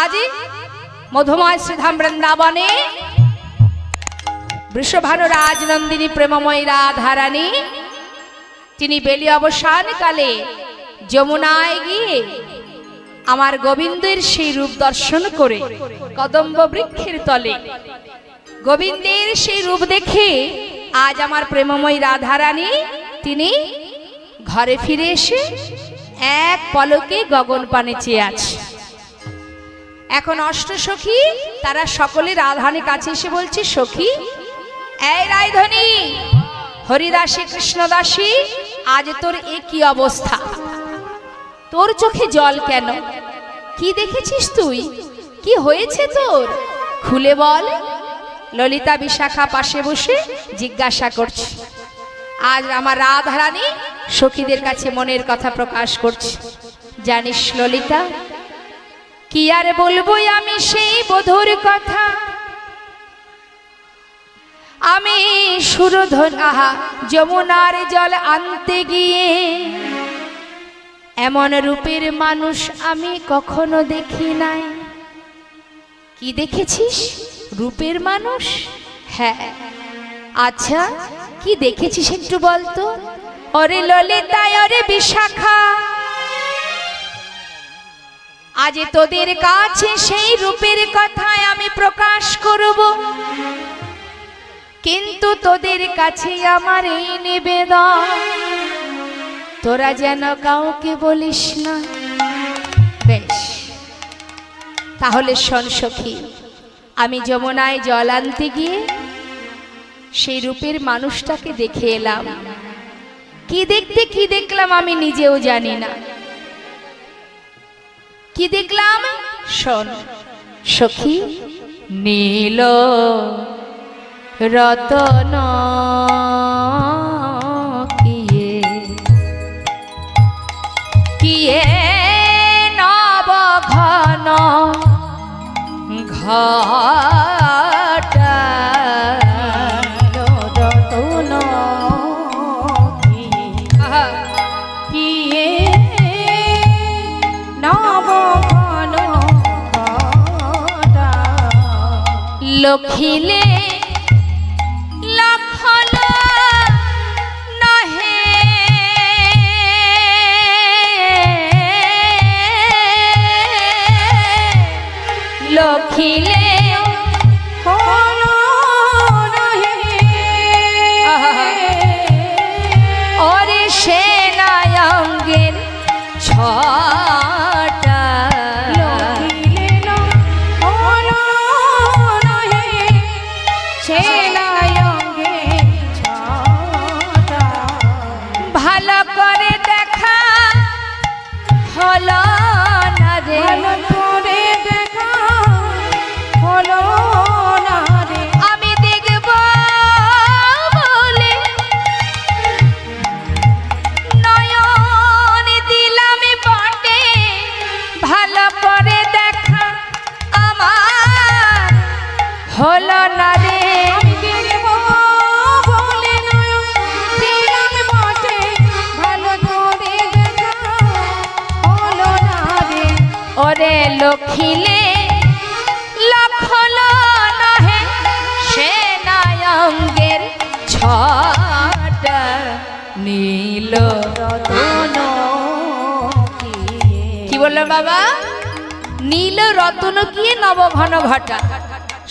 আজ মধুময় শ্রীধাম বৃন্দাবনে বৃষভানু রাজনন্দিনী প্রেমময়ী রাধারানী তিনি বেলি অবসান কালে যমুনায় গিয়ে আমার গোবিন্দের সেই রূপ দর্শন করে কদম্ব বৃক্ষের তলে গোবিন্দের সেই রূপ দেখে আজ আমার প্রেমময়ী রাধারানী তিনি ঘরে ফিরে এসে এক পলকে গগন পানে চেয়ে আছে। এখন অষ্টসখী তারা সকলে রাধারানীর কাছে এসে বলছে, সখী এই রায়ধনী হরিদাসী কৃষ্ণদাসী আজ তোর এ কি অবস্থা, তোর চোখে জল কেন, কি দেখেছিস তুই, কি হয়েছে তোর, খুলে বল। ললিতা বিশাখা পাশে বসে জিজ্ঞাসা করছে। আজ আমার রাধারানী সখীদের কাছে মনের কথা প্রকাশ করছে। জানিস ললিতা, কি আর বলবো আমি সেই বধুর কথা, আমি সুরধনা যমুনার জল আনতে গিয়ে এমন রূপের মানুষ আমি কখনো দেখি নাই। কি দেখেছিস, রূপের মানুষ? হ্যাঁ। আচ্ছা কি দেখেছিস একটু বলতো। ওরে ললিতা ওরে বিশাখা, আজ তোদের কাছে সেই রূপের কথায় আমি প্রকাশ করব, কিন্তু তোদের কাছে আমার এই নিবেদন, তোরা যেন কাউকে বলিস না। বেশ তাহলে শোন সখী, আমি যমুনায় জল আনতে গিয়ে সেই রূপের মানুষটাকে দেখে এলাম। কি দেখতে কি দেখলাম আমি নিজেও জানি না। কি দেখলাম শোন সখী। নীল রতন কিয়ে কিয়ে নব ঘন ঘটা রতন কিয়ে নব ঘন ঘটা লখিলে লখিলে ওরে সেনায়ঙ্গের ছটা সেনায়ঙ্গের ছটা ভালো করে দেখা হলো না রে, আমি দেখব বলে নয়ন দিলাম বটে, ভালো করে দেখা আমার হলো না রে, আমি দেখব বলে নয়ন দিলাম বটে, ভালো করে দেখা হলো না রে। ওরে লখিলে সেনায়ঙ্গের ছটা নীল রতন। কি বললাম বাবা? নীল রতন কি নবঘন ঘটা।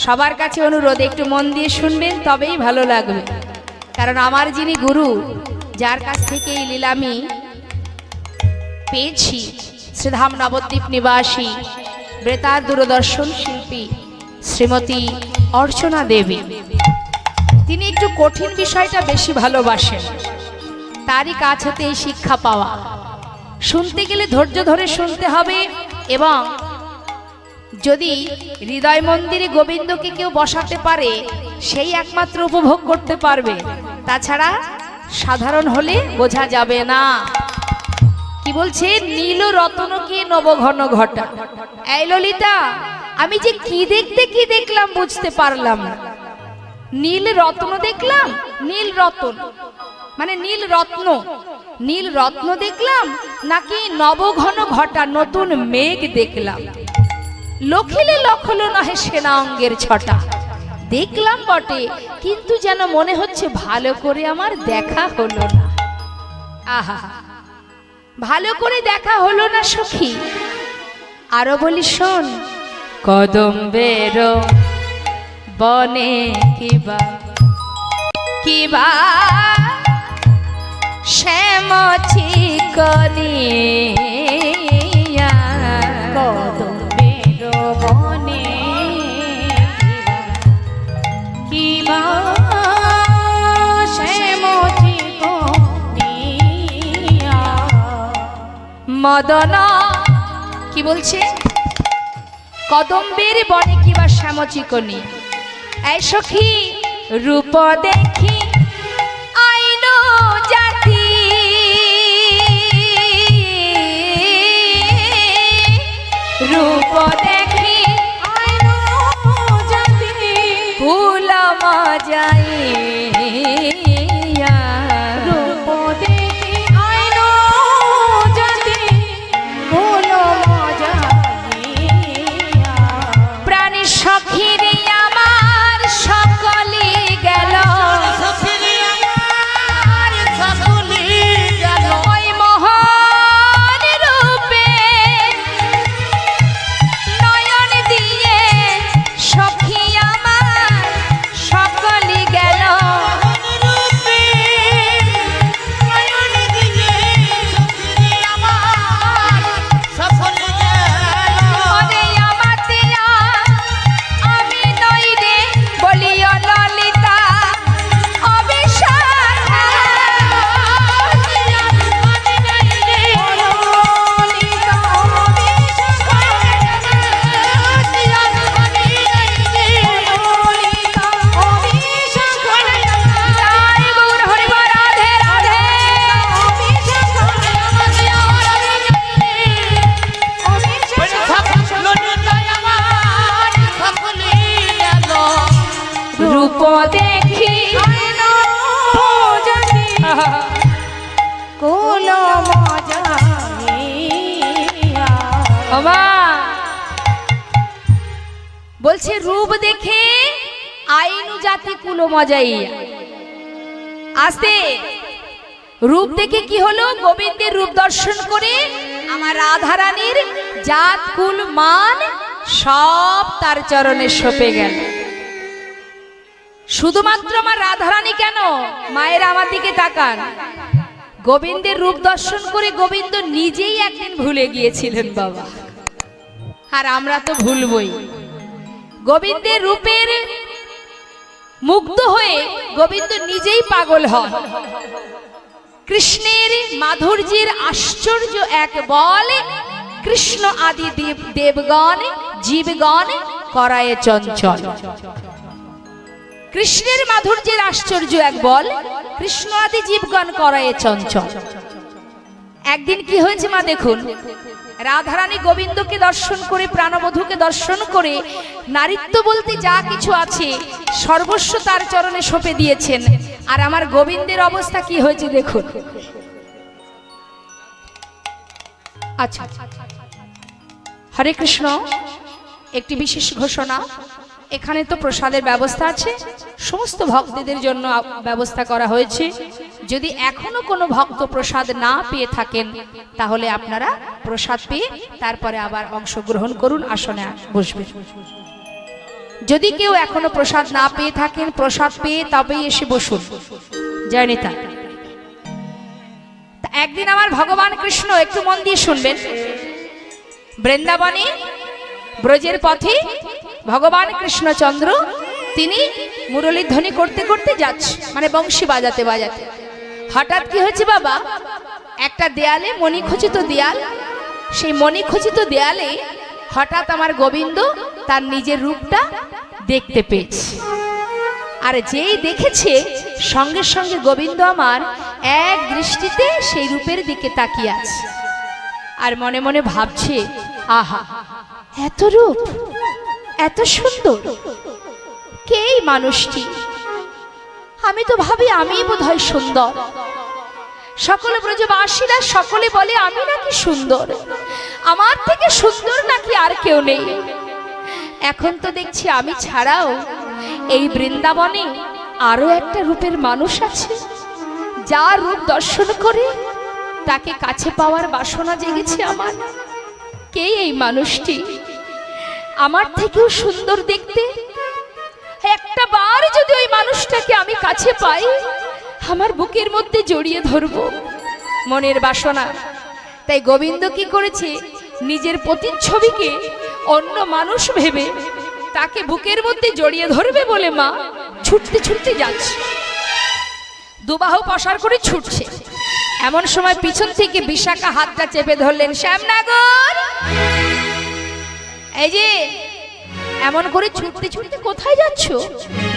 সবার কাছে অনুরোধ একটু মন দিয়ে শুনবেন, তবেই ভালো লাগবে। কারণ আমার যিনি গুরু, যার কাছ থেকে এই লীলামি পেয়েছি, শ্রীধাম নবদ্বীপ নিবাসী বেতার দূরদর্শন শিল্পী শ্রীমতী অর্চনা দেবী, তিনি একটু কঠিন বিষয়টা বেশি ভালোবাসেন। তারই কাছ হতে এই শিক্ষা পাওয়া। শুনতে গেলে ধৈর্য ধরে শুনতে হবে, এবং যদি হৃদয় মন্দিরে গোবিন্দকে কেউ বসাতে পারে সেই একমাত্র উপভোগ করতে পারবে, তাছাড়া সাধারণ হলে বোঝা যাবে না। কি বলছে? নীল রতন কি নবঘন ঘটা। এই ললিতা, আমি যে কি দেখতে কি দেখলাম বুঝতে পারলাম না। নীল রত্ন দেখলাম, নীল রতন মানে নীল রত্ন, নীল রত্ন দেখলাম নাকি নবঘন ঘটা নতুন মেঘ দেখলাম। লখিলে লখলো নহে সেনা অঙ্গের ছটা। দেখলাম বটে, কিন্তু যেন মনে হচ্ছে ভালো করে আমার দেখা হলো না। আহা, ভালো করে দেখা হলো না সখী। আরো বলি শোন, কদম্বের বনে কিবা কিবা শ্যাম চিকনিয়া, কদম্বের বনে কিবা শ্যাম চিকনিয়া। মদন কি বলছে? কদম্বের বনে কিবা শ্যাম চিকনি। এই সখী, রূপ দেখি আইন জাতি, রূপ দেখি আইন জাতি, ফুল মজাইয়া, রূপ দেখি আইন জাতি, ফুল মজাইয়া। প্রাণী সখীরে আমার সকলি গেল, ওই মহান রূপে নয়ন দিয়ে সখী আমার সকলি গেল। ওরে আমাতিয়া আমি নই রে বলিও ললিতা অবিশ্বাস, জয় গৌর হরি বল, রাধে রাধে। রূপ দেখি কুল মজাইয়া। ওমা বলছে রূপ দেখে আইনু জাতি কুলো মজাইয়া। আস্তে রূপ দেখে কি হলো? গোবিন্দের রূপ দর্শন করে আমার রাধারানীর জাত কুল মান সব তার চরণে সপে গেল। শুধুমাত্র আমার রাধারানী কেন, মায়ের আমার দিকে তাকান। গোবিন্দের রূপ দর্শন করে গোবিন্দ নিজেই একদিন ভুলে গিয়েছিলেন বাবা, আর আমরা তো ভুলবই। গোবিন্দের রূপের মুগ্ধ হয়ে গোবিন্দ নিজেই পাগল হন। কৃষ্ণের মাধুর্যের আশ্চর্য এক বল, কৃষ্ণ আদি দেবগণ জীবগণ করায় চঞ্চল। কৃষ্ণের মাধুর্যের আশ্চর্য এক বল, কৃষ্ণ আদি জীবগণ করায় চঞ্চল। একদিন কি হয়েছে মা দেখুন, রাধারানী গোবিন্দকে দর্শন করে, প্রাণবধূকে দর্শন করে নারীত্ব বলতে যা কিছু আছে সর্বস্ব তার চরণে সঁপে দিয়েছেন। আর আমার গোবিন্দের অবস্থা কি হয়েছে দেখুন। আচ্ছা, হরে কৃষ্ণ। একটি বিশেষ ঘোষণা, এখানে তো প্রসাদের ব্যবস্থা আছে, সমস্ত ভক্তদের জন্য ব্যবস্থা করা হয়েছে। যদি এখনো কোনো ভক্ত প্রসাদ না পেয়ে থাকেন, তাহলে আপনারা প্রসাদ পেয়ে তারপরে আবার অংশগ্রহণ করুন, আসনে বসবেন। যদি কেউ এখনো প্রসাদ না পেয়ে থাকেন, প্রসাদ পেয়ে তবেই এসে বসুন। জয় নিতা। একদিন আমার ভগবান কৃষ্ণ, একটু মন দিয়ে শুনবেন, বৃন্দাবনে ব্রজের পথে ভগবান কৃষ্ণচন্দ্র তিনি মুরলী ধ্বনি করতে করতে যাচ্ছে, মানে বংশী বাজাতে বাজাতে। হঠাৎ কি হয়েছে বাবা, একটা দেয়ালে মণিখচিত দেয়াল, সেই মণিখচিত দেয়ালে হঠাৎ আমার গোবিন্দ তার নিজের রূপটা দেখতে পেয়েছে। আর যেই দেখেছে, সঙ্গে সঙ্গে গোবিন্দ আমার এক দৃষ্টিতে সেই রূপের দিকে তাকিয়ে আছে, আর মনে মনে ভাবছে, আহা, এত রূপ, এত সুন্দর, কে এই মানুষটি? আমি তো ভাবি আমি বোধহয় সুন্দর। সকল ব্রজবাসীরা সকলে বলে আমি নাকি সুন্দর, আমার থেকে সুন্দর নাকি আর কেউ নেই। এখন তো দেখছি আমি ছাড়াও এই বৃন্দাবনে আরো একটা রূপের মানুষ আছে, যার রূপ দর্শন করে তাকে কাছে পাওয়ার বাসনা জেগেছে আমার। কে এই মানুষটি? আমার থেকেও সুন্দর দেখতে। একটা বার যদি ওই মানুষটাকে আমি কাছে পাই, আমার বুকের মধ্যে জড়িয়ে ধরবো, মনের বাসনা। তাই গোবিন্দ কি করেছে, নিজের প্রতিচ্ছবিকে অন্য মানুষ ভেবে তাকে বুকের মধ্যে জড়িয়ে ধরবে বলে মা ছুটতে ছুটতে যাচ্ছে, দুবাহু পসার করে ছুটছে। এমন সময় পিছন থেকে বিশাখা হাতটা চেপে ধরলেন, শ্যামনগর, এই যে এমন করে ছুটতে ছুটতে কোথায় যাচ্ছ?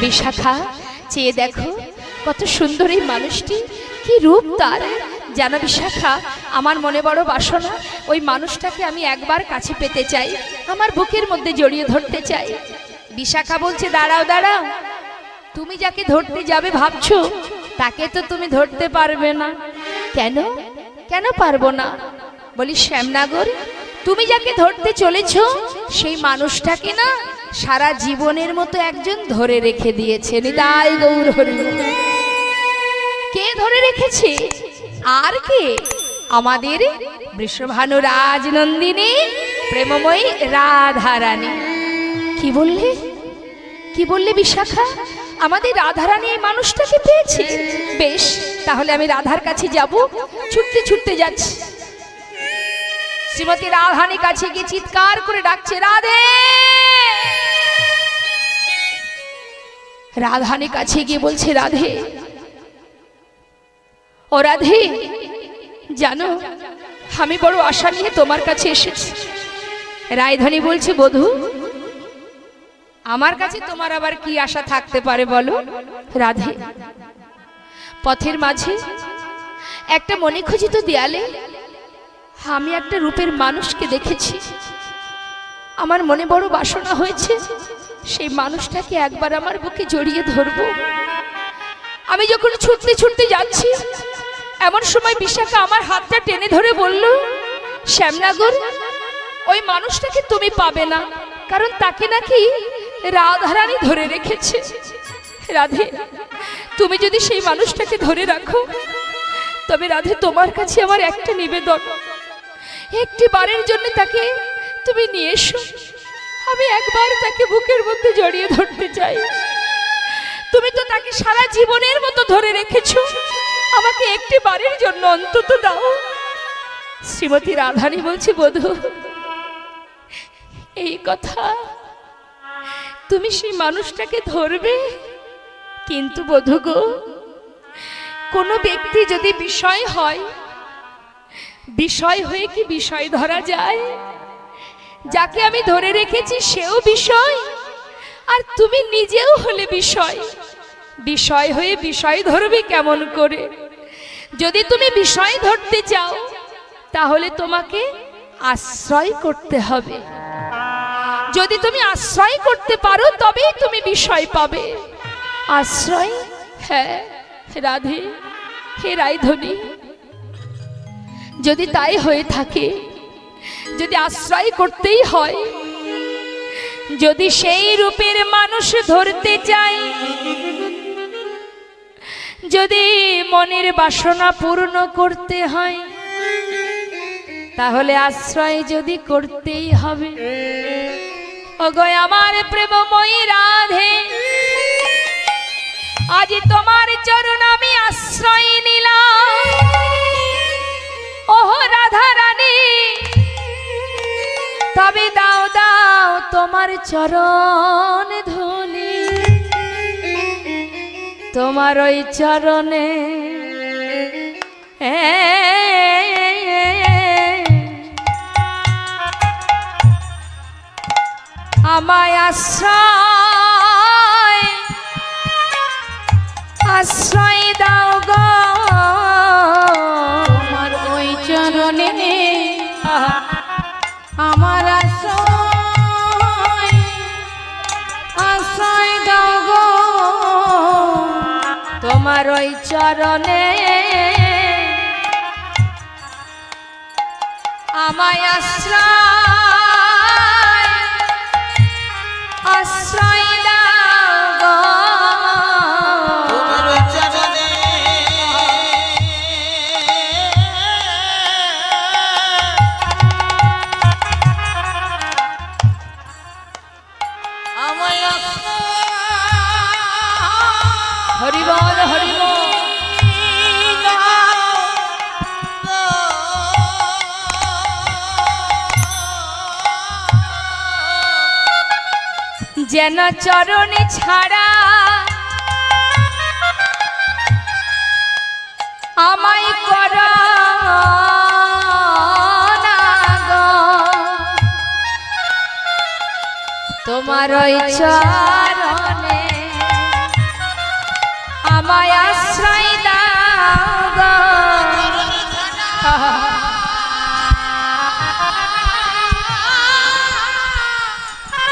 বিশাখা, চেয়ে দেখো কত সুন্দর এই মানুষটি, কি রূপ তার। জানো বিশাখা, আমার মনে বড় বাসনা, ওই মানুষটাকে আমি একবার কাছে পেতে চাই, আমার বুকের মধ্যে জড়িয়ে ধরতে চাই। বিশাখা বলছে, দাঁড়াও দাঁড়াও, তুমি যাকে ধরতে যাবে ভাবছো, তাকে তো তুমি ধরতে পারবে না। কেন? কেন পারবো না? বলি শ্যামনগর, তুমি যাকে ধরতে চলেছো সেই মানুষটাকে না সারা জীবনের মতো একজন ধরে রেখে দিয়েছে। নিতাই গৌর হরি। কে ধরে রেখেছে? আর কে? আমাদের বৃষভানু রাজনন্দিনী প্রেমময়ী রাধারানী। কি বললে? কি বললে বিশাখা? আমাদের রাধারানী এই মানুষটাকে পেয়েছে? বেশ, তাহলে আমি রাধার কাছে যাব। ছুটতে ছুটতে যাচ্ছি, শ্রীমতী রাধারানীর কাছে গিয়ে চিৎকার করে ডাকছে, রাধে। রাধারানীর কাছে গিয়ে বলছে, রাধে, ও রাধে, জানো আমি বড় আশা নিয়ে তোমার কাছে এসেছি। রায়ধনী বলছে, বধূ, আমার কাছে তোমার আবার কি আশা থাকতে পারে বলো? রাধে, পথের মাঝে একটা মণিখচিত দেয়ালে আমি একটা রূপের মানুষকে দেখেছি। আমার মনে বড় বাসনা হয়েছে সেই মানুষটাকে একবার আমার বুকে জড়িয়ে ধরব। আমি যখন ছুটতে ছুটতে যাচ্ছি, এমন সময় বিশাখা আমার হাতটা টেনে ধরে বলল, শ্যামনগর, ওই মানুষটাকে তুমি পাবে না, কারণ তাকে নাকি রাধারানী ধরে রেখেছে। রাধে, তুমি যদি সেই মানুষটাকে ধরে রাখো, তবে রাধে তোমার কাছে আমার একটা নিবেদন, একটি বারের জন্য তাকে তুমি নিয়ে এসো। আমি একবার তাকে বুকের মধ্যে জড়িয়ে ধরতে চাই। তুমি তো তাকে সারা জীবনের মতো ধরে রেখেছো, আমাকে একটি বারের জন্য অন্তত দাও। শ্রীমতী রাধারানী বলছি, বধূ, এই কথা তুমি সেই মানুষটাকে ধরবে, কিন্তু বধূ গো, কোনো ব্যক্তি যদি বিষয় হয়, বিষয় হয়ে কি বিষয় ধরা যায়? যাকে আমি ধরে রেখেছি সেও বিষয়, আর তুমি নিজেও হলে বিষয়। বিষয় হয়ে বিষয় ধরবে কেমন করে? যদি তুমি বিষয় ধরতে চাও, তাহলে তোমাকে আশ্রয় করতে হবে। যদি তুমি আশ্রয় করতে পারো, তবেই তুমি বিষয় পাবে। আশ্রয়? হ্যাঁ রাধে, হে রায়ধনী, যদি তাই হয়ে থাকে, যদি আশ্রয় করতেই হয়, যদি সেই রূপের মানুষ ধরতে চাই, যদি মনের বাসনা পূর্ণ করতে হয়, তাহলে আশ্রয় যদি করতেই হবে। ওগো আমার প্রেমময়ী রাধে, আজ তোমার চরণ আমি আশ্রয় নিলাম। ওহ রাধা রানী, তবে দাও দাও তোমার চরণ ধুলি, তোমার ওই চরণে আমায় আশ্রয় আশ্রয় দাও গো। তোমার ওই চরণে আমার আশ্রয় আশ্রয় দাও গো। তোমার ওই চরণে আমায় আশ্রয় হরি বল হরি বল। যেন চরণে ছাড়া আমায় কর না গো, তোমার ওই চরণে আমায় আশ্রয় দাও গো।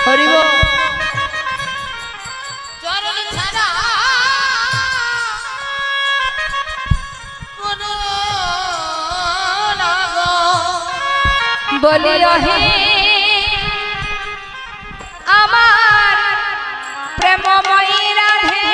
হরি বল। বলি রহে আমার প্রেমময়ী রাধে,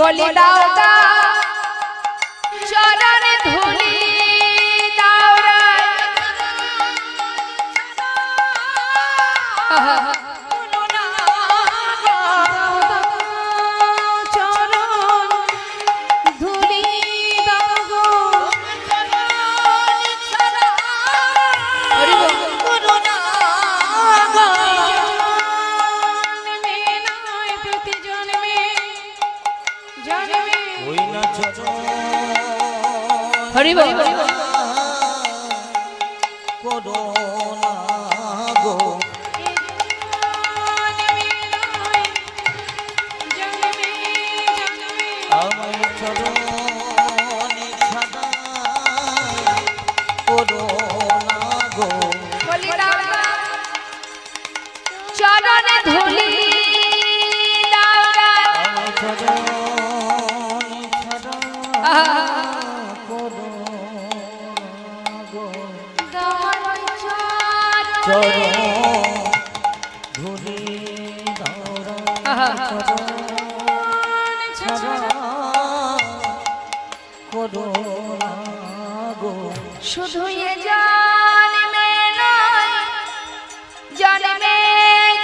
বলি দাও দাও চরণে ধুলি দাও রে, হরি বল। করোনা গো আমায় চরণে ছাড়া করোনা গো। বলি দাও দাও চরণে ধুলি দাও রে, আমায় চরণে ছাড়া চরণ ধুলি দাওরা চরণ ছাড়া করোনা গো। শুধু এ জন্মে নয় জন্মে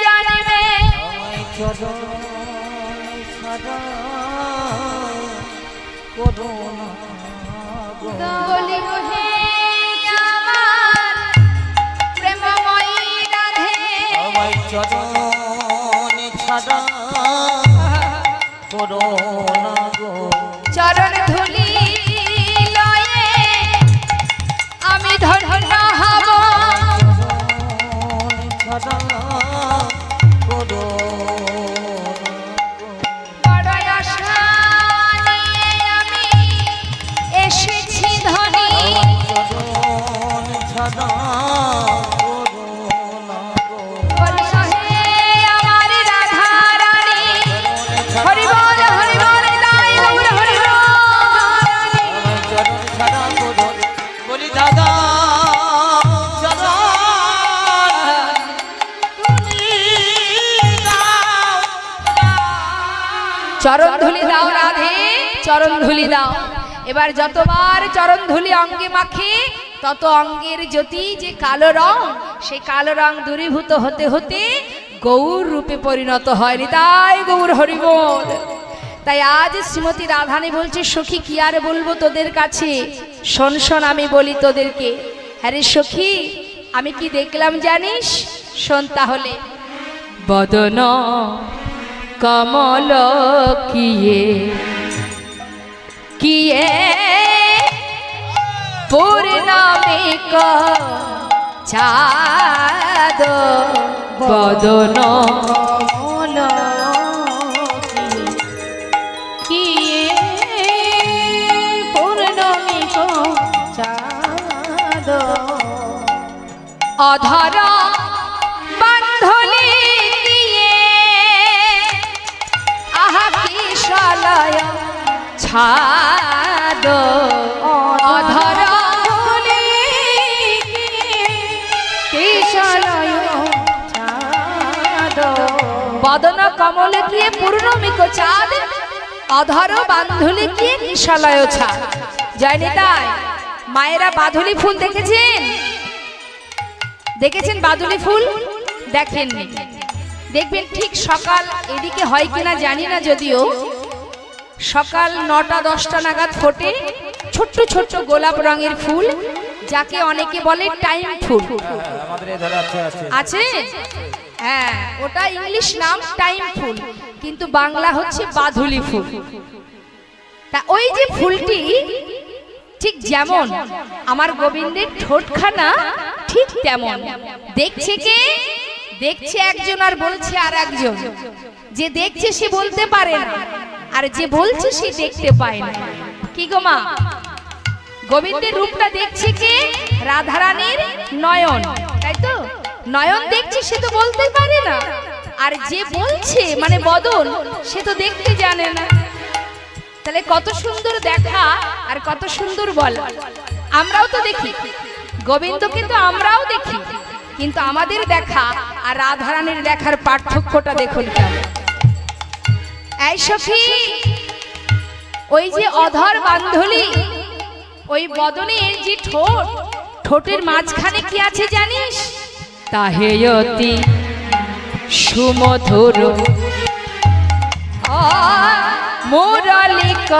জন্মে আমায় চরণ ছাড়া করোনা গো। বলি হে আমার প্রেমময়ী রাধে, আমায় চরণ ছাড়া করোনা গো। চরণ ধুলি লয়ে আমি ধন্য হব, ছাড়া করোনা গো। বড় আশা নিয়ে আমি এসেছি ধনী, চরণ ছাড়া করোনা গো। বলি হে আমার রাধা রানী, হরি বল হরি বল দাই গৌর হরি বল। আমার চরণ ছাড়া করোনা বলি দাদা চরণ চরণ ধুলি দাও রাধে, চরণ ধুলি দাও। এবার যতবার চরণ ধুলি অঙ্গে মাখে তত অঙ্গের জ্যোতি যে কালো রং, সেই কালো রং দূরীভূত হতে হতে গৌর রূপে পরিণত হয়। হৃদয় গৌর হরি বল। তাই আজ শ্রীমতী রাধানী বলছে সখী কি আর বলবো তোদের কাছে, শোন শোন আমি বলি তোদেরকে। হ্যাঁ রে সখী, আমি কি দেখলাম জানিস? শোন তাহলে। বদন কমল কিয়ে কিয়ে পূর্ণমিক চাঁদ, বদন অধর বান্ধলি দিয়ে কিশলয় ছাদ অধর বলে কিশলয় ছাদ বদন কমলে গিয়ে পূর্ণমিক চাঁদ অধর বান্ধুলি গিয়ে কিশলয় ছাদ। জয়নি তাই মায়েরা বাধুলি ফুল দেখেছেন? দেখেছেন বাদুলি ফুল? দেখেননি? দেখবেন ঠিক সকাল এদিকে হয় কিনা জানি না, যদিও সকাল 9টা-10টা নাগাদ ফোটে ছোট্ট ছোট্ট গোলাপ রঙের ফুল, যাকে অনেকে বলে টাইম ফুল। আমাদের এই ধারে আছে আছে, হ্যাঁ, ওটা ইংলিশ নাম টাইম ফুল, কিন্তু বাংলা হচ্ছে বাধুলি ফুল। তা ওই যে ফুলটি ঠিক যেমন আমার গোবিন্দের ঠোঁটখানা ঠিক তেমন। দেখছে কে? দেখছে একজন আর বলছে আর একজন। যে দেখছে সে বলতে পারে না, আর যে বলছে সে দেখতে পায় না। কি গো মা, গোবিন্দের রূপটা দেখছে কে? রাধারানীর নয়ন, তাই তো? নয়ন দেখছে, সে তো বলতে পারে না, আর যে বলছে মানে বদন, সে তো দেখতে জানে না। তাহলে কত সুন্দর দেখা আর কত সুন্দর বল। আমরাও তো দেখি গোবিন্দকে, তো আমরাও দেখি, কিন্তু আমাদের দেখা আর রাধারানীর দেখার পার্থক্যটা দেখুন কেমন। এই সখী, ওই যে অধর বান্ধলি, ওই বদনের যে ঠোঁট, ঠোঁটের মাঝখানে কি আছে জানিস? তাহে অতি সুমধুর মুরলিক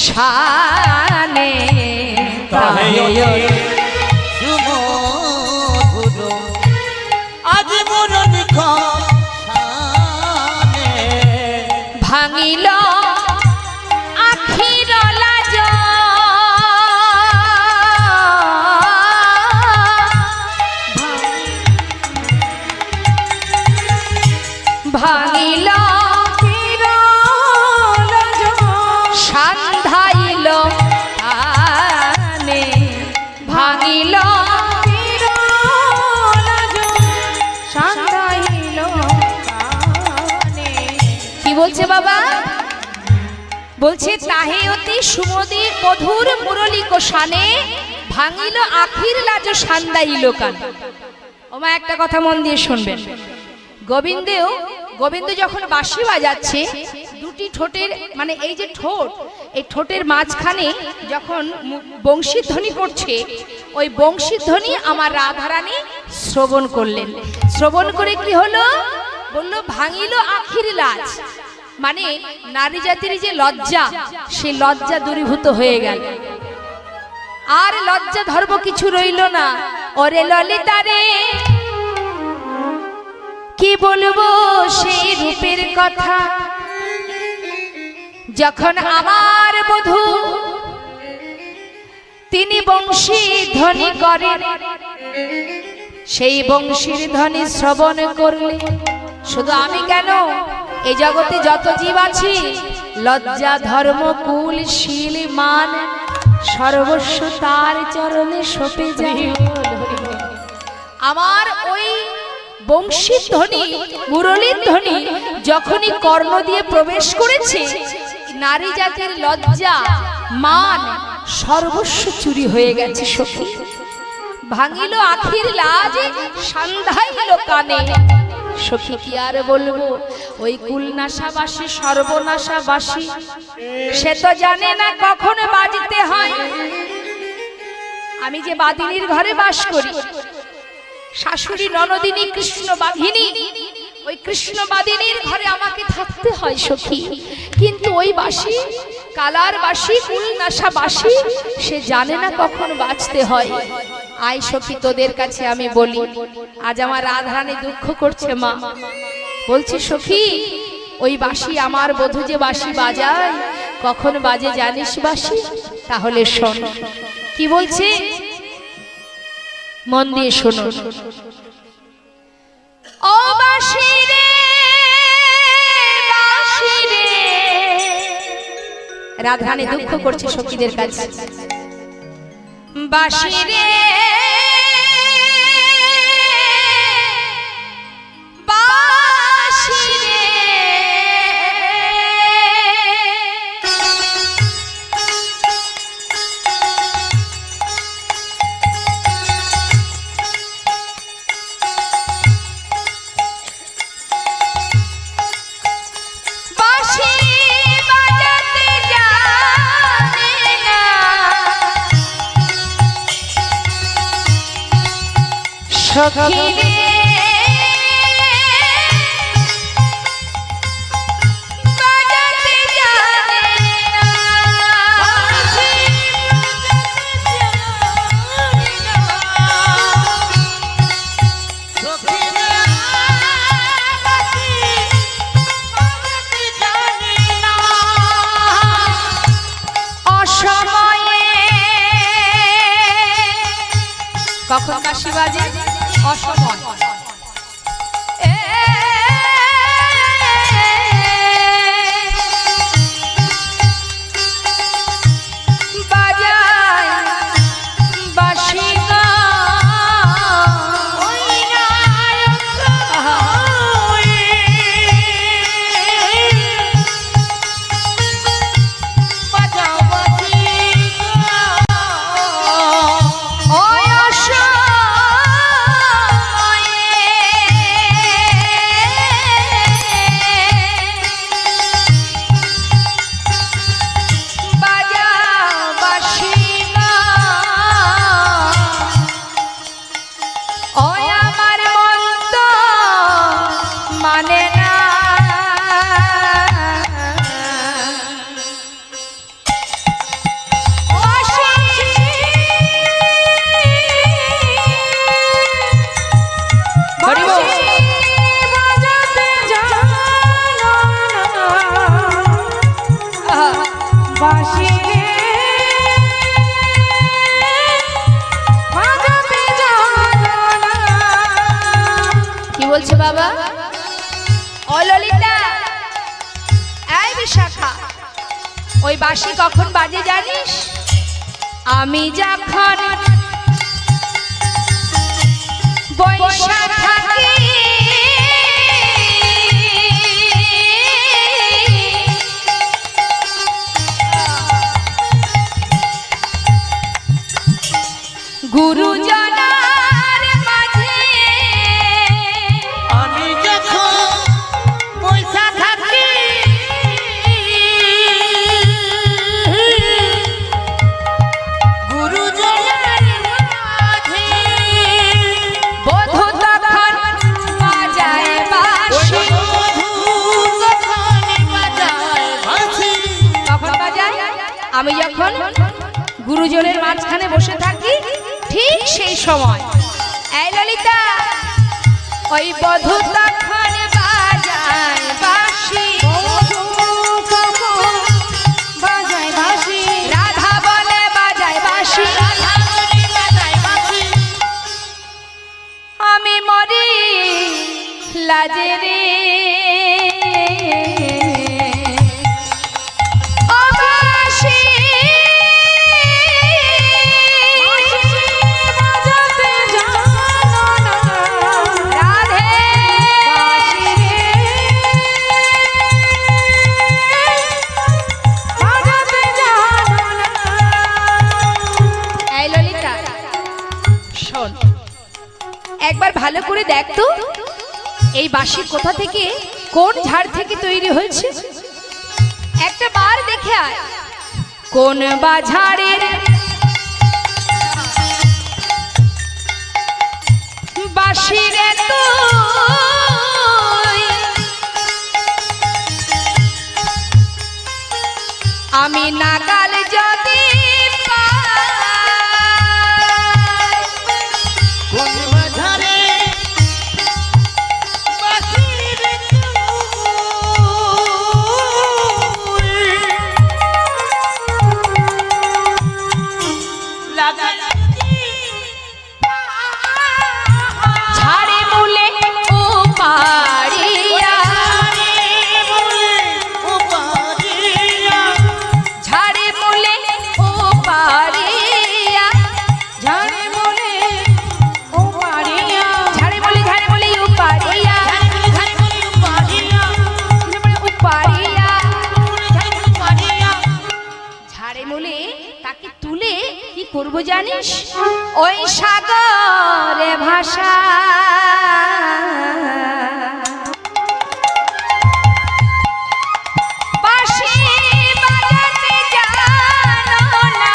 শানে, তাহে সুমধুর আজ মুরলিক শানে ভাঙিল আখির লাজ, ভাঙিল সান্ধাইল আনে, ভাঙিল সান্ধাইল কি বলছে বাবা? বলছে তাহে অতি সুমধুর মধুর মুরলিক শানে, ভাঙিল আখির লাজ সান্দাইল কান। ওমা একটা কথা মন দিয়ে শুনবেন। গোবিন্দ যখন বাঁশি বাজাচ্ছে, দুটি ঠোঁটের মানে এই যে ঠোঁট, এই ঠোঁটের মাঝখানে যখন বংশীর ধ্বনি করছে, ওই বংশীর ধ্বনি আমার রাধারানী শ্রবণ করলেন। শ্রবণ করে কি হলো? বললো ভাঙিল আখির লাজ, মানে নারী জাতির যে লজ্জা, সেই লজ্জা দূরীভূত হয়ে গেল, আর লজ্জা ধর্ম কিছু রইল না। ওরে ললিতা রে, কি বলবো সেই রূপের কথা, যখন আমার বধূ তিনি বংশী ধ্বনি করেন, সেই বংশীর ধ্বনি শ্রবণ করলে, শুধু আমি কেন, এই জগতে যত জীব আছি, লজ্জা ধর্ম কুল শীল মান সর্বস্ব তার চরণে সপে যায়। আমার ওই বংশীর ধ্বনি, মুরলীর ধ্বনি যখনই কর্ণ দিয়ে প্রবেশ করেছে, নারী জাতির লজ্জা মান সর্বস্ব চুরি হয়ে গেছে সখী। ভাঙিল আখির লাজ সান্ধাইল কানে, সখী কি আর বলবো। ওই কুলনাশাবাসী সর্বনাশাবাসী, সে তো জানে না কখন বাজিতে হয়। আমি যে বাদিনীর ঘরে বাস করি, শাশুড়ি ননদিনী কৃষ্ণ বাঘিনী, ওই কৃষ্ণ বাদিনীর ঘরে আমাকে থাকতে হয় সখী, কিন্তু ওই বাসী কালার বাসী কুলনাশা বাসী, সে জানে না কখন বাঁচতে হয়। আয় সখী, তোদের কাছে আমি বলি, আজ আমার রাধারানী দুঃখ করছে মা। বলছি সখী, ওই বাসী আমার বধূ যে বাসী বাজায়, কখন বাজে জানিস বাসী? তাহলে শোন কি বলছে, মন দিয়ে শোনো। ও বাসী রে, বাসী রে, রাধারানী দুঃখ করছে সখীদের কাছে। বাসী রে, বাসী রে, সখী রে বাজাতে জানে না অসময়ে কখন কাশি বাজে অসময় বাজায় বাঁশি মানে না কি বলছে বাবা ও ললিতা এই বিশাখা ওই বাঁশি কখন বাজে জানিস আমি যখন বৈশা থাকি গুরুজনার মাঝে আমি যখন পয়সা থাকি গুরুজনের মাঝে বধূ তখন বাজায় বাঁশি কখন বাজায় আমি যখন গুরুজনের মাঝখানে বসে থাকি ঠিক সেই সময় এই ললিতা ওই বধূ তখন বাজায় বাঁশি বাজায় বাঁশি রাধা বলে বাজায় বাঁশি আমি মরি লাজে রে ও বাঁশি বাজাতে জানো না রাধে বাঁশি রে বাজাতে জানো না এই ললিতা শোন একবার ভালো করে দেখ তো এই বাঁশি কোথা থেকে কোন ঝাড় থেকে তৈরি হয়েছে একটা বার দেখে আয় কোন বাঝারের বাঁশি রে তুই আমি নাগাল যদি পাই কোন বাজারে বাঁশির ঝাড়ে মূলে ও পাড়িয়া ঝাড়ে মূলে ও পাড়িয়া ঝাড়ে বলে ও পারিয়া ঝাড়ে মূলে ও পাড়িয়া ও পাড়িয়া ঝাড়ে মূলে তাকে তুলে কি করব জানিস ওই সাগরে ভাষা বাঁশি বাজাতে জানো না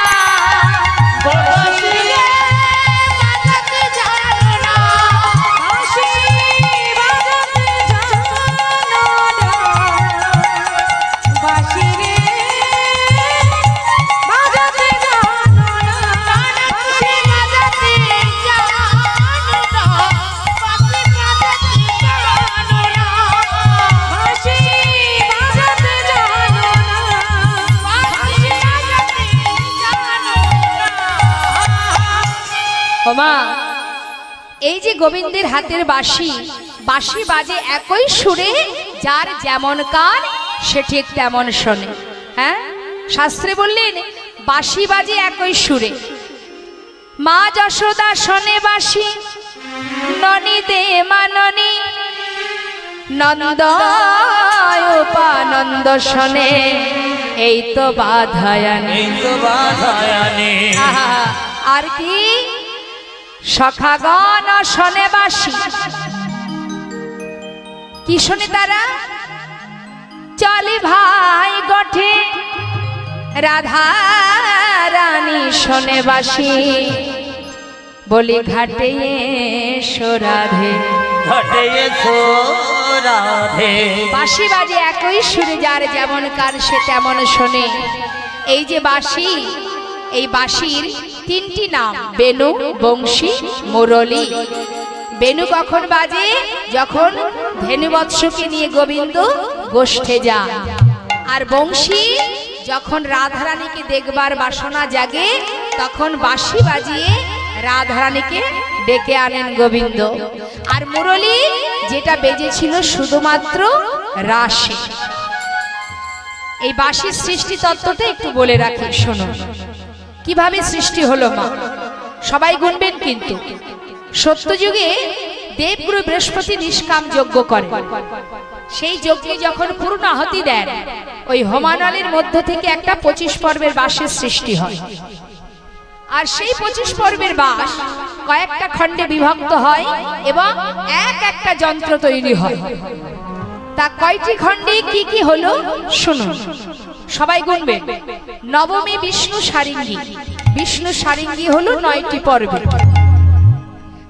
ওমা, এই যে গোবিন্দের হাতের বাঁশি, বাঁশি বাজে একই সুরে, যার যেমন কান সে ঠিক তেমন শোনে। হ্যাঁ, শাস্ত্রে বললেন বাঁশি বাজে একই সুরে। মা যশোদা শোনে বাঁশি, ননি দে মাননি, নন্দ উপানন্দ শোনে, এই তো বাধায়ানি। আহা, আর কি সখাগণ শোনে বাঁশি। কি শোনে তারা? চলি ভাই গঠে, রাধা রানী শোনে বাঁশি, বলি ঘাটে এসো রাধে, ঘটে এসো রাধে। বাঁশি বাজে একই সুরে, যার যেমন কান সে তেমন শোনে। এই যে বাঁশি, এই বাঁশির তিনটি নাম, বেনু, বংশী, মুরলী। বেনু কখন বাজে? যখন ধেনুবৎসকে নিয়ে গোবিন্দ গোষ্ঠে যায়। আর বংশী যখন রাধারানীকে দেখবার বাসনা জাগে, তখন বাঁশি বাজিয়ে রাধারানীকে ডেকে আনেন গোবিন্দ। আর মুরলী যেটা বেজেছিল শুধুমাত্র রাসে। এই বাঁশির সৃষ্টি তত্ত্বটা একটু বলে রাখি, শোনো কিভাবে সৃষ্টি হলো মা। সবাই গুনবেন কিন্তু। সত্যযুগে দেবগুরু বৃহস্পতি নিষ্কাম যজ্ঞ করে। সেই যজ্ঞে যখন পূর্ণ আহুতি দেন, ওই হোমানলের মধ্য থেকে একটা 25 পর্বের বাঁশের সৃষ্টি হয়। আর সেই 25 পর্বের বাঁশ কয়েকটা খণ্ডে বিভক্ত হয় এবং এক একটা যন্ত্র তৈরি হয়। তা কয়টি খণ্ডে কি কি হলো শুনুন, সবাই গুনবেন। নবমী বিষ্ণু সারিঙ্গী, বিষ্ণু সারিঙ্গী হলো 9টি পর্বে।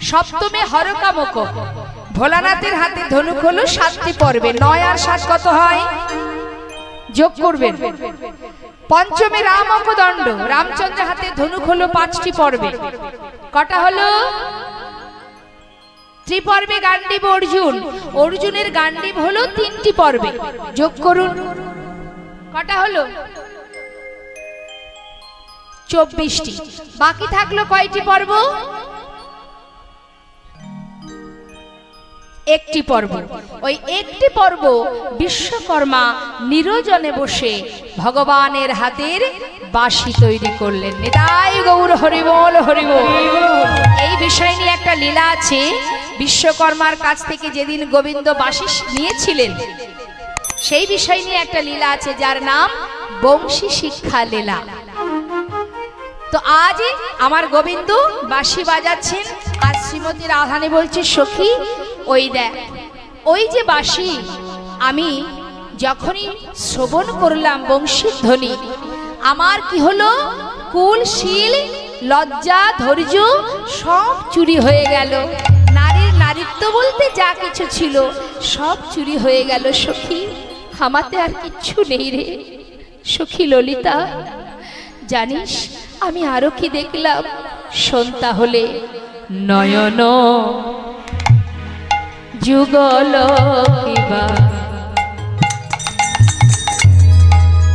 সপ্তমে হরকামক, ভোলানাথের হাতে ধনুক হলো 7টি পর্বে। 9 আর 7 কত হয়? যোগ করবেন। পঞ্চমে রামক দণ্ড, রামচন্দ্রের হাতে ধনুক হলো 5টি পর্বে। কটা হলো? ত্রিপর্বে গান্ডীব অর্জুন, অর্জুনের গান্ডীব হলো 3টি পর্বে। যোগ করুন, কটা হলো? 24টি। বাকি থাকলো কয়টি পর্ব? একটি পর্ব। ওই একটি পর্ব বিশ্বকর্মা নিরজনে বসে ভগবানের হাতের বাঁশি তৈরি করলেন। নিতাই গৌর হরিবোল হরিবোল। এই বিষয় নিয়ে একটা লীলা আছে। বিশ্বকর্মার কাছ থেকে যেদিন গোবিন্দ বাঁশি নিয়েছিলেন, সেই বিষয় নিয়ে একটা লীলা আছে, যার নাম বংশী শিক্ষা লীলা। তো আজ আমার গোবিন্দ বাঁশি বাজাচ্ছেন, আর শ্রীমতী রাধারানী বলছে, সখী ওই দেখ, ওই যে বাঁশি, আমি যখনই শ্রবণ করলাম বংশীর ধ্বনি, আমার কি হলো? কুল, শীল, লজ্জা, ধৈর্য সব চুরি হয়ে গেল। নারীর নারীত্ব বলতে যা কিছু ছিল সব চুরি হয়ে গেল সখী। আমাতে আর কিচ্ছু নেই রে সখী ললিতা। জানিস আমি আরো কি দেখলাম? শোন তাহলে। নয়ন যুগল কিবা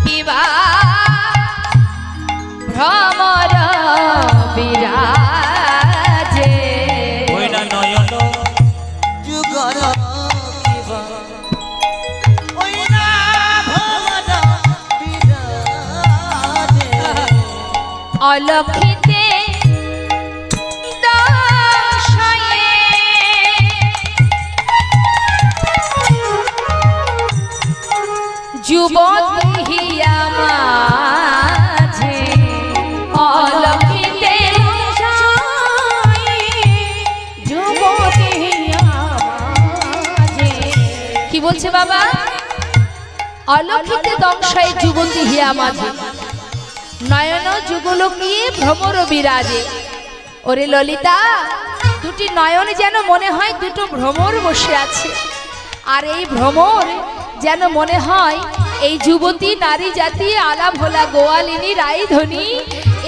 কিবা ভ্রমর বিরাজে। ওই না নয়ন যুগল কিবা, ওই না ভ্রমর বিরাজে। অলক্ষিতে যুবতী হিয়া মাঝে, অলক্ষিতে যুবতী হিয়া মাঝে। কি বলছে বাবা? অলক্ষিতে দংশায় যুবতী হিয়া মাঝে, নয়ন যুগলকিয়ে ভ্রমর বিরাজে। ওরে ললিতা, দুটি নয়ন যেন মনে হয় দুটো ভ্রমর বসে আছে। আর এই ভ্রমর যেন মনে হয় এই যুবতী নারী জাতি আলা ভোলা গোয়ালিনী রায়ধনী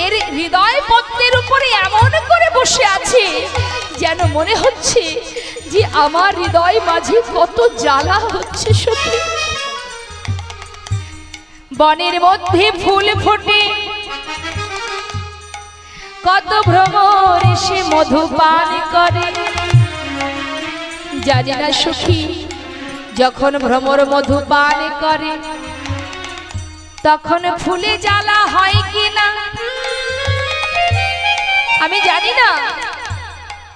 এর হৃদয় পদ্মের উপরে এমন করে বসে আছে, যেন মনে হচ্ছে যে আমার হৃদয় মাঝে কত জ্বালা হচ্ছে সত্যি। বনের মধ্যে ফুল ফোটে, কত ভ্রমর এসে মধু পান করে। জানি না সখী যখন ভ্রমর মধু পান করে তখন ফুলে জ্বালা হয় কি না আমি জানি না।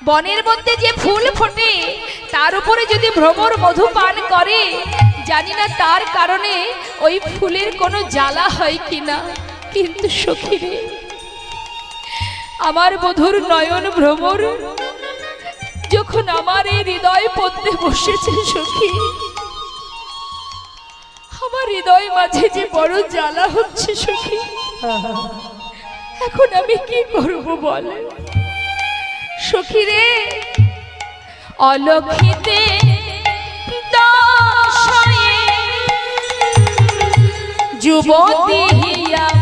বনের মধ্যে যে ফুল ফোটে তার উপরে যদি ভ্রমর মধু পান করে জানি না তার কারণে ওই ফুলের কোনো জ্বালা হয় কিনা। কিন্তু সখী রে, আমার বধূর নয়ন ভ্রমর যখন আমার এই হৃদয় পড়তে বসেছে সখী, আমার হৃদয় মাঝে যে বড় জ্বালা হচ্ছে সখী। এখন আমি কি করব বল সখী রে। অলক্ষিতে দশয়ে যুবতী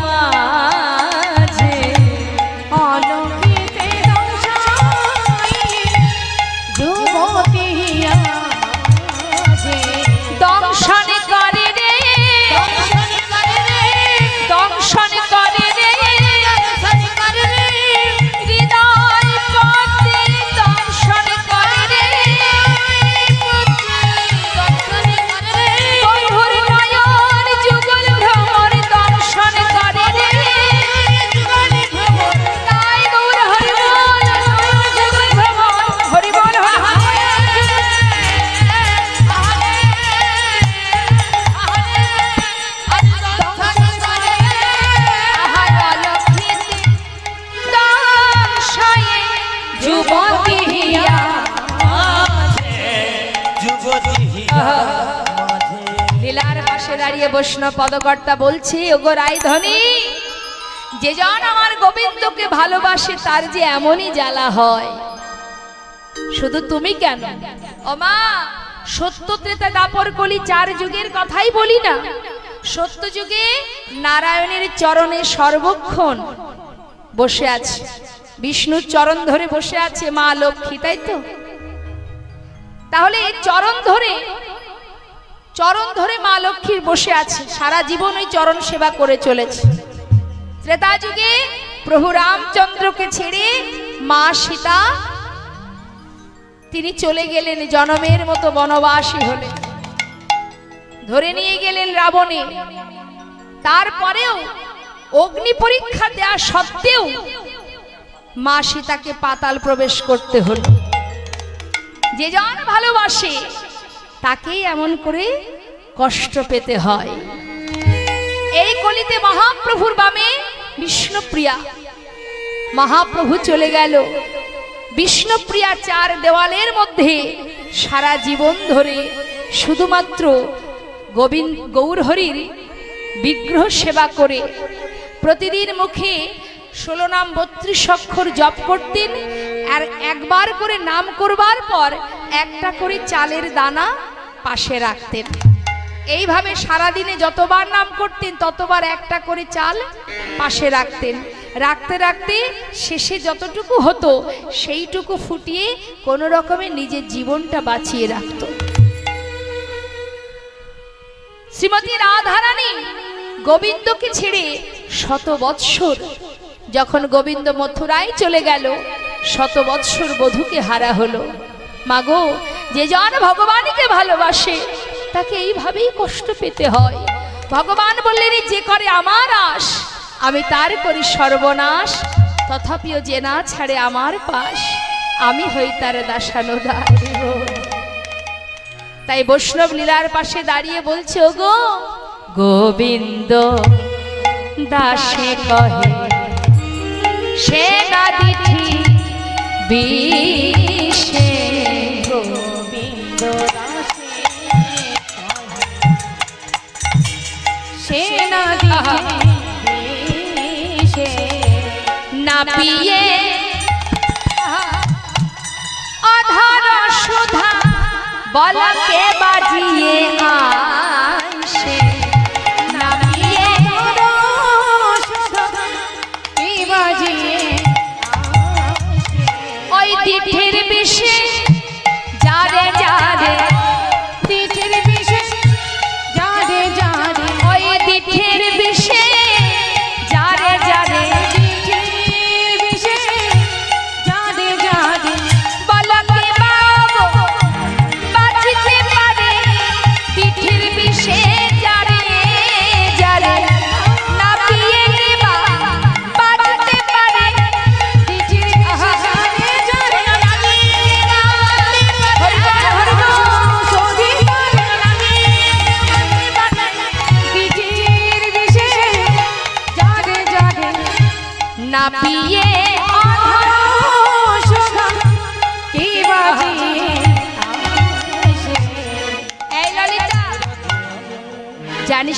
মাঝে, অলক্ষিতে দশায় যুবতী মাঝে, দংশন করে রে, দংশন করে রে, হৃদয় পথে দংশন করে রে, বন্ধুর নয়ন যুগল ভ্রমর দংশন করে রে। তাই গৌর হরি বল, যুগল ভ্রমর হরি বল লীলার পাশে দাঁড়িয়ে বৈষ্ণব পদকর্তা বলছে, ওগো রায়ধনী, যে জন আমার গোবিন্দকে ভালোবাসে তার যে এমনই জ্বালা হয়। শুধু তুমি কেন ও মা, সত্য ত্রেতা দাপর কলি 4 যুগের কথাই বলি না। সত্য যুগে নারায়ণের চরণে সর্বক্ষণ বসে আছে, বিষ্ণুর চরণ ধরে বসে আছে মা লক্ষ্মী, তাই তো? তাহলে চরণ ধরে মা লক্ষ্মীর বসে আছে, সারা জীবন ওই চরণ সেবা করে চলেছে। ত্রেতা যুগে প্রভু রামচন্দ্রকে ছেড়ে মা সীতা তিনি চলে গেলেন, জনমের মতো বনবাসী হলেন, ধরে নিয়ে গেলেন রাবণে। তারপরেও অগ্নি পরীক্ষা দেওয়া সত্ত্বেও মা সীতাকে পাতাল প্রবেশ করতে হলো। যে জন ভালোবাসে তাকেই এমন করে কষ্ট পেতে হয়। এই কলিতে মহাপ্রভুর বামে বিষ্ণুপ্রিয়া, মহাপ্রভু চলে গেল। বিষ্ণুপ্রিয়া 4 দেওয়ালের মধ্যে সারা জীবন ধরে শুধুমাত্র গৌরহরির বিগ্রহ সেবা করে প্রতিদিন মুখে 16 নাম 32 অক্ষর জপ করতেন। আর একবার করে নাম করবার পর একটা করে চালের দানা পাশে রাখতেন। এইভাবে সারাদিনে যতবার নাম করতেন ততবার একটা করে চাল পাশে রাখতেন। রাখতে রাখতে শেষে যতটুকু হতো সেইটুকু ফুটিয়ে কোনো রকমে নিজের জীবনটা বাঁচিয়ে রাখত। শ্রীমতী রাধারানী গোবিন্দকে ছেড়ে 100 বৎসর, যখন গোবিন্দ মথুরায় চলে গেল 100 বৎসর বধূকে হারা হলো। মাগো, যে জন ভগবানকে ভালোবাসে তাকে এইভাবেই কষ্ট পেতে হয়। ভগবান বললেন, যে করে আমার আশ আমি তার করি সর্বনাশ, তথাপিও যে না ছাড়ে আমার পাশ আমি হই তার দাসানুদার। তাই বৈষ্ণব লীলার পাশে দাঁড়িয়ে বলছে, ওগো গোবিন্দ দাসে কহে সে না দিঠি বিষে, গোবিন্দ দাসে সে না দিশে, না পিয়ে অধর সুধা বলকে বাজিয়ে আইসে, না পিয়ে ওই দিঠির বিষে যারে যারে, দিঠির বিষে যারে যারে, ওই দিঠির বিষে যারে যারে, দিঠির বিষে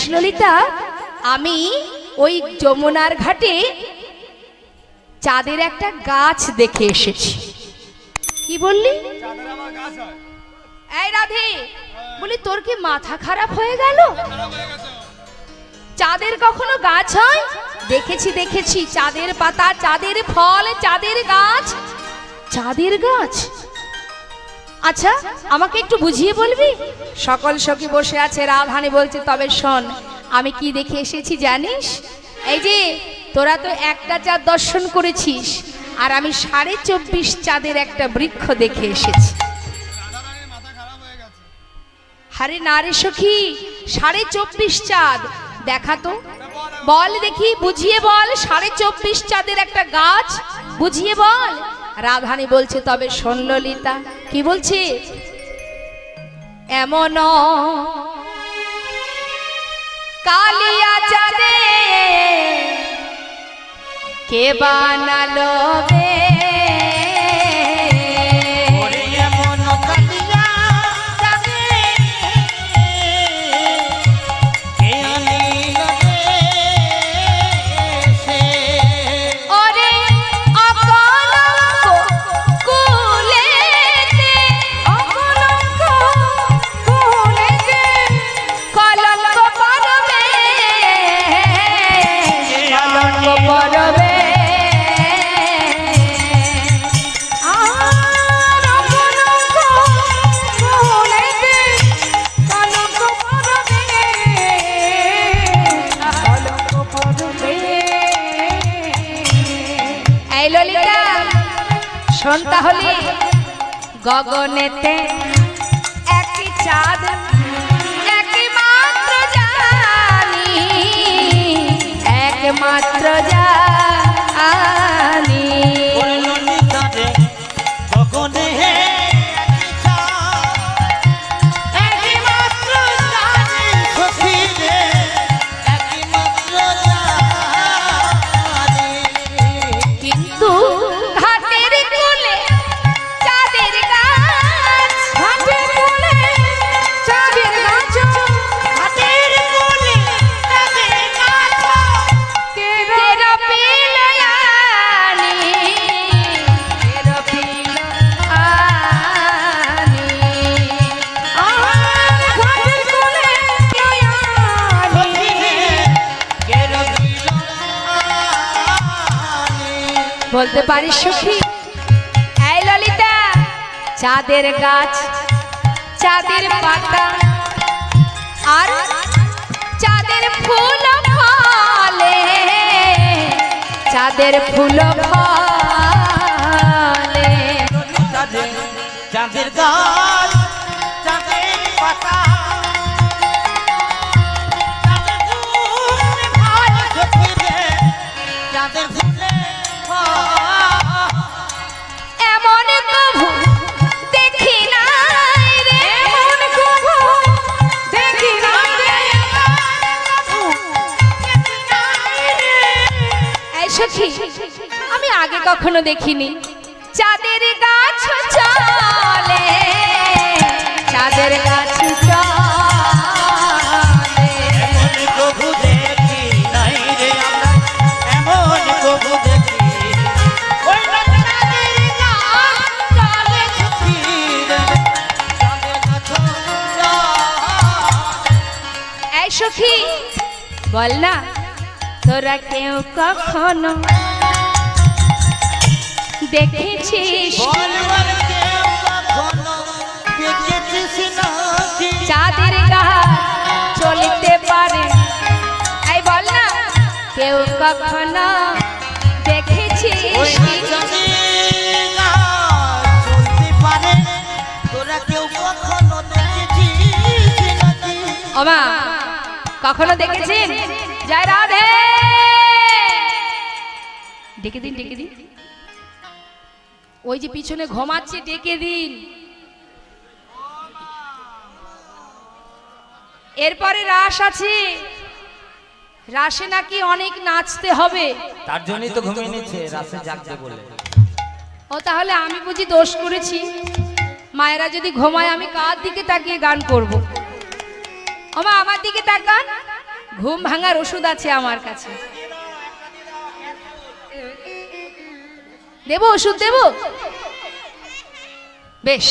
জানিস ললিতা, আমি ওই যমুনার ঘাটে চাঁদের একটা গাছ দেখে এসেছি। কি বললি? এই রাধে, বলি তোর কি মাথা খারাপ হয়ে গেল? চাঁদের কখনো গাছ হয়? দেখেছি দেখেছি, চাঁদের পাতা, চাঁদের ফল, চাঁদের গাছ। চাঁদের গাছ? আচ্ছা, আমাকে একটু বুঝিয়ে বলবি? সকল সখী বসে আছে, রাধানি বলছে, তবে শোন আমি কি দেখে এসেছি জানিস? এই যে তোরা তো একটা চাঁদ দর্শন করেছিস, আর আমি 24.5 চাঁদের একটা বৃক্ষ দেখে এসেছি। আরে না রে সখী, 24.5 চাঁদ দেখা তো, বল দেখি, বুঝিয়ে বল, 24.5 চাঁদের একটা গাছ বুঝিয়ে বল। রাধানি বলছে, তবে শোন ললিতা। কি বলছে? এমন কালিয়া চাঁদে কে বানালো বে? ওরে এমন কালিয়া চাঁদে কে আনিল রে সে? ওরে অকলঙ্ক কুলেতে, অকলঙ্ক কুলেতে কলঙ্ক পরবে, কলঙ্ক পরবে। আর অকলঙ্ক কুলেতে কলঙ্ক পরবে, কলঙ্ক পরবে। এই ললিতা শোন তাহলে, গগনেতে একই চাঁদ, একই মাত্র জানি, একমাত্র জানি। ওরে ললিতা রে গগনে একমাত্র জানি, সখী রে একমাত্র জানি। কিন্তু ঘাটের কোলে চাঁদের গাছ, ঘাটের কোলে চাঁদের গাছ, হাতের কোলে চাঁদের গাছ, তেরা পেল আনি, তেরা পেল আনি। আর ঘাটের কোলে সখী রে কেন দিল আনি? বলতে পারিস সখী? এই ললিতা, চাঁদের গাছ, চাঁদের পাতা, আর চাঁদের ফুল ফলে, চাঁদের ফুল ফলে। চাঁদের চাঁদের গাছ, চাঁদের পাতা, চাঁদের ফুলে ফল, সখী রে চাঁদের ফুলে ফল। এমন কভু দেখি নাই রে, এমন কভু দেখি নাই রে, এই সখী আমি আগে কখনো দেখিনি। চাঁদের গাছ চলে, চাঁদের গাছ চলে। এমন প্রভু দেখি নাই রে আমরা, এমন প্রভু দেখি। ওই না চাঁদের গাছ চলে, সখী রে চাঁদের গাছ চলে। এই সখী বল না, তোরা কেউ কখনো দেখেছিস বলবার কেউ কখনো দেখেছিস নাকি? চাঁদের গাছ চলতে পারে? এই বল না, কেউ কখনো দেখেছিস? ওই না চাঁদের গাছ চলতে পারে, তোরা কেউ কখনো দেখেছিস নাকি? ওমা কখনো দেখেছেন? জয় রাধে, ডেকে দিন, ডেকে দিন। ওই যে পিছনে ঘুমাচ্ছে, ডেকে দিন। এরপরে রাস আছে, রাসে নাকি অনেক নাচতে হবে। তার জন্যই তো ঘুমিয়ে নিচ্ছে, রাতে জাগতে বলে। ও তাহলে আমি বুঝি দোষ করেছি? মায়েরা যদি ঘুমায় আমি কার দিকে তাকিয়ে গান করব? ওমা আমার দিকে তাকান, ঘুম ভাঙার ওষুধ আছে আমার কাছে, দেব ওষুধ দেব? বেশ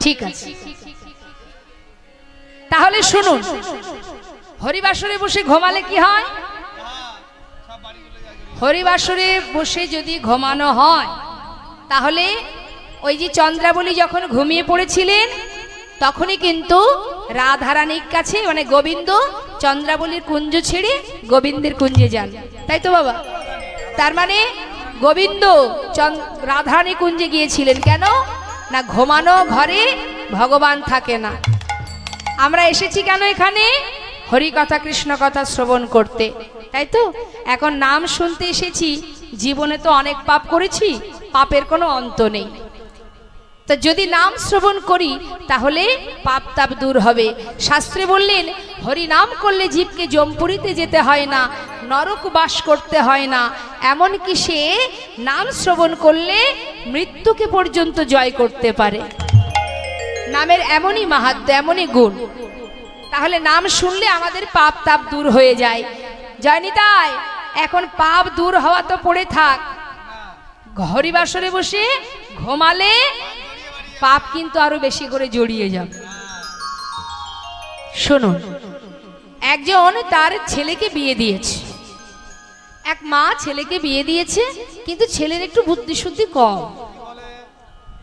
ঠিক আছে, তাহলে শুনুন, হরিবাসরে বসে ঘুমালে কি হয়? হরিবাসরে বসে যদি ঘুমানো হয় তাহলে ওই যে চন্দ্রাবলী যখন ঘুমিয়ে পড়েছিলেন তখনই কিন্তু রাধারানীর কাছে মানে গোবিন্দ চন্দ্রাবলীর কুঞ্জ ছেড়ে গোবিন্দের কুঞ্জে যান, তাই তো বাবা? তার মানে গোবিন্দ রাধারানী কুঞ্জে গিয়েছিলেন কেন না? ঘুমানো ঘরে ভগবান থাকে না। আমরা এসেছি কেন এখানে? হরি কথা কৃষ্ণ কথা শ্রবণ করতে, তাই তো? এখন নাম শুনতে এসেছি, জীবনে তো অনেক পাপ করেছি, পাপের কোনো অন্ত নেই। তো যদি নাম শ্রবণ করি তাহলে পাপ তাপ দূর হবে। শাস্ত্রে বললেন হরি নাম করলে জীবকে যমপুরীতে যেতে হয় না, নরক বাস করতে হয় না, এমনকি সে নাম শ্রবণ করলে মৃত্যুকে পর্যন্ত জয় করতে পারে। নামের এমনই মাহাত্ম্য, এমনই গুণ। তাহলে নাম শুনলে আমাদের পাপ তাপ দূর হয়ে যায়। জয়নিতাই, এখন পাপ দূর হওয়া তো পড়ে থাক, হরিবাসরে বসে ঘুমালে পাপ কিন্তু আরো বেশি করে জড়িয়ে যাবে। শুনুন, একজন তার ছেলেকে বিয়ে দিয়েছে, এক মা ছেলেকে বিয়ে দিয়েছে, কিন্তু ছেলের একটু বুদ্ধি শুদ্ধি কম।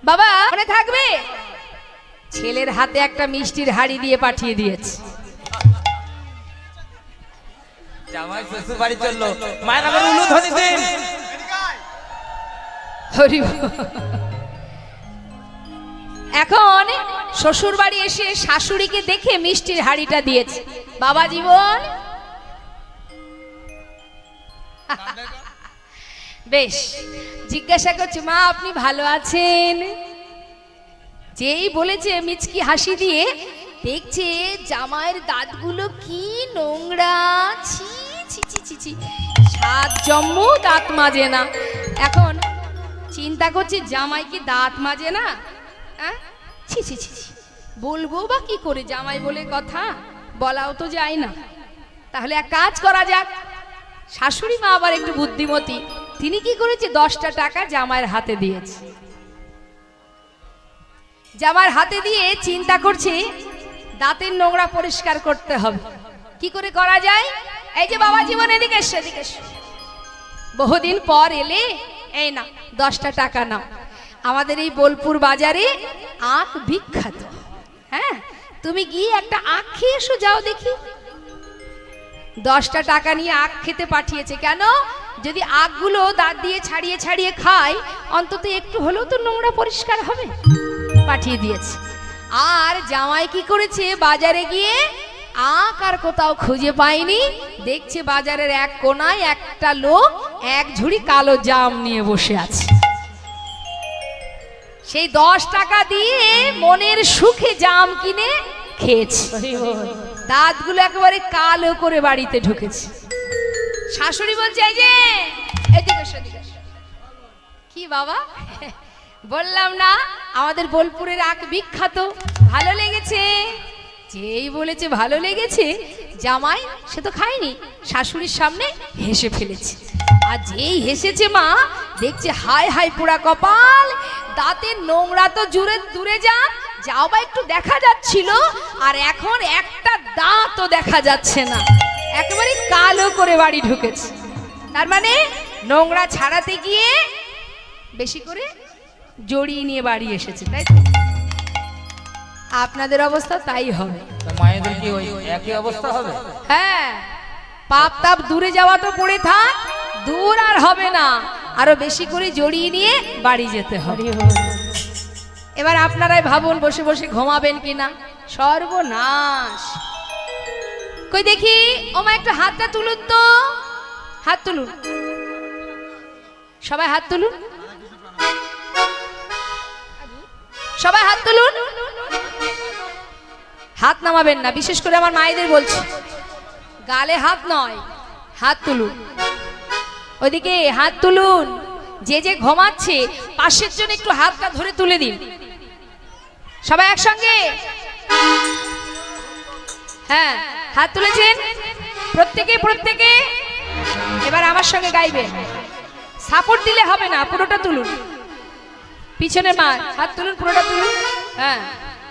বাবা মনে থাকবে, ছেলের হাতে একটা মিষ্টির হাড়ি দিয়ে পাঠিয়ে দিয়েছে। জামাই শ্বশুর বাড়ি চললো, মায়ের আবার উলুধ্বনি দিন। হরি বল। এখন শ্বশুর বাড়ি এসে শাশুড়িকে দেখে মিষ্টির হাড়িটা দিয়েছে। বাবা জীবন, বেশ জিজ্ঞাসা করছে, মা আপনি ভালো আছেন? যেই বলেছে মিচকি হাসি দিয়ে দেখছে জামাইয়ের দাঁতগুলো কি নোংরা, ছি ছি ছি ছি ছি, সাত জন্ম দাঁত মাজে না। এখন চিন্তা করছে জামাই কি দাঁত মাজে না? ছি ছি ছি, বলবো বা কি করে, জামাই বলে কথা বলাও তো যায় না। তাহলে এক কাজ করা যাক, শাশুড়ি মা আবার একটু বুদ্ধিমতী, তিনি কি করেছে 10টা টাকা জামাইয়ের হাতে দিয়েছে। জামাইয়ের হাতে দিয়ে চিন্তা করছে দাঁতের নোংরা পরিষ্কার করতে হবে, কি করে করা যায়? এই যে বাবা জীবন এদিকে এসো, এদিকে এসো, বহুদিন পর এলে, এই না 10টা টাকা নাও। আমাদের এই বোলপুর বাজারে আখ বিখ্যাত, হ্যাঁ তুমি গিয়ে একটা আখ খেয়ে এসো, যাও দেখি। 10টা টাকা নিয়ে আখ খেতে পাঠিয়েছে। কেন? যদি আখগুলো দাঁত দিয়ে ছাড়িয়ে ছাড়িয়ে খায় অন্তত একটু হলেও তো নোংরা পরিষ্কার হবে, পাঠিয়ে দিয়েছে। আর জামাই কি করেছে, বাজারে গিয়ে আখ আর কোথাও খুঁজে পায়নি, দেখছে বাজারের এক কোনায় একটা লোক এক ঝুড়ি কালো জাম নিয়ে বসে আছে। সেই 10 টাকা দিয়ে মনের সুখে জাম কিনে খেয়েছে, দাঁতগুলো একেবারে কালো করে বাড়িতে ঢুকেছে। শাশুড়ি বলছে, এই যে এদিকে এসো, এদিকে এসো। কি বাবা, বললাম না আমাদের বোলপুরের আখ বিখ্যাত, ভালো লেগেছে? যেই বলেছে ভালো লেগেছে, জামাই সে তো খায়নি, শাশুড়ির সামনে হেসে ফেলেছে। আর যেই হেসেছে মা দেখছে হায় হায় পোড়া কপাল, দাঁতের নোংরা তো জুড়ে দূরে যাও বা একটু দেখা যাচ্ছিল, আর এখন একটা দাঁতও দেখা যাচ্ছে না, একেবারে কালো করে বাড়ি ঢুকেছে। তার মানে নোংরা ছাড়াতে গিয়ে বেশি করে জড়িয়ে নিয়ে বাড়ি এসেছে, তাই তো? আপনাদের অবস্থা তাই হবে। মায়েদের কি ওই একই অবস্থা হবে? হ্যাঁ, পাপ তাপ দূরে যাওয়া তো পড়ে থাক, দূর আর হবে না, আরো বেশি করে জড়িয়ে নিয়ে বাড়ি যেতে হবে। এবার আপনারাই ভাবুন, বসে বসে ঘুমাবেন কিনা। সর্বনাশ। কই দেখি, ওমা একটু হাতটা তুলুন তো, হাত তুলুন, সবাই হাত তুলুন, সবাই হাত তুলুন। হাত নামাবেন না, বিশেষ করে আমার মায়েদের বলছি, গালে হাত নয়, হাত তুলুন। ওইদিকে হাত তুলুন, যে যে ঘুমাচ্ছে পাশের জন্য একটু হাতটা ধরে তুলে দিন, সবাই একসঙ্গে। হ্যাঁ হাত তুলেছেন প্রত্যেকে প্রত্যেকে। এবার আমার সঙ্গে গাইবেন। সাপোর্ট দিলে হবে না, পুরোটা তুলুন। পিছনে মা হাত তুলুন, পুরোটা তুলুন। হ্যাঁ,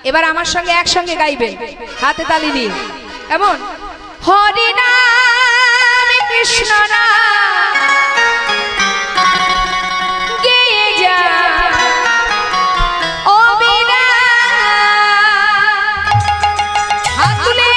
এবার আমার সঙ্গে একসঙ্গে গাইবেন, হাতে তালি দিয়ে। এমন হরি নাম কৃষ্ণ নাম গেয়ে যা হাত তুলে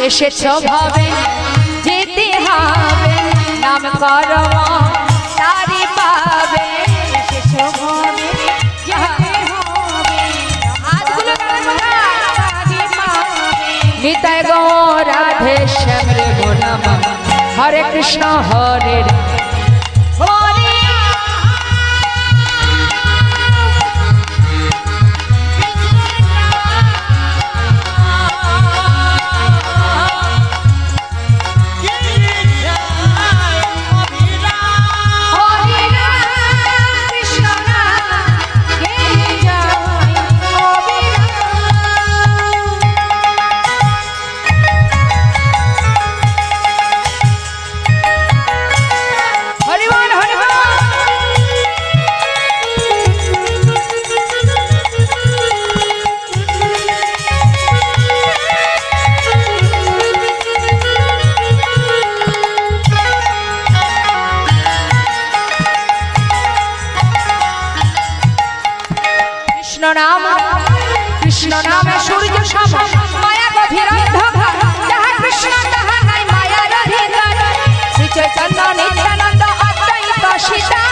এসেছ ভাবে যেতে হবে, নাম করো তারি পাবে। এসেছ ভাবে যেতে হবে, হাতগুলো তারি পাবে। নিতাই গৌর রাধে শ্যাম রে গোলাম, হরে কৃষ্ণ হরে হরে। কৃষ্ণ নামে সূর্য সম, মায়া গভীর অন্ধকার। যাহা কৃষ্ণ তাহা নাই মায়ার অধিকার। শ্রী চৈতন্য নিত্যানন্দ অদ্বৈত সীতা